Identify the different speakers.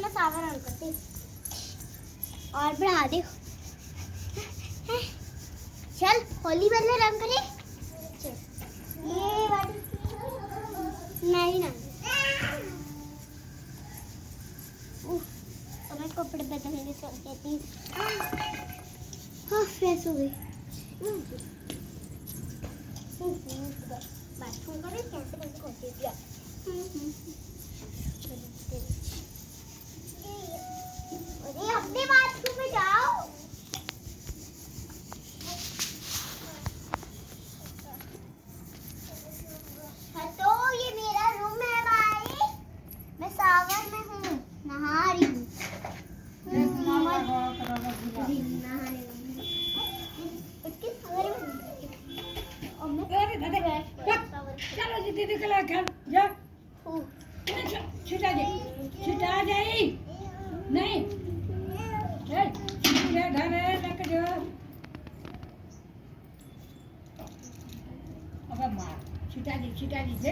Speaker 1: मैं सावर ऑन करती और बढ़ा दे। चल होली वाले रंग करे। ये वाली नहीं ना। तो मैं कपड़े बदलने चल देती। हाँ फ्रेश हो गई। बाथरूम का भी कैसे कैसे खोलती दिया। अरे अपने बाथरूम में जाओ। हाँ तो ये मेरा रूम है भाई। मैं सावर में हूँ, नहा रही हूँ।
Speaker 2: चलो जी दीदी के लिए जा छिटा जाई नहीं घर लेके जाओ। अब मार छिटा जी से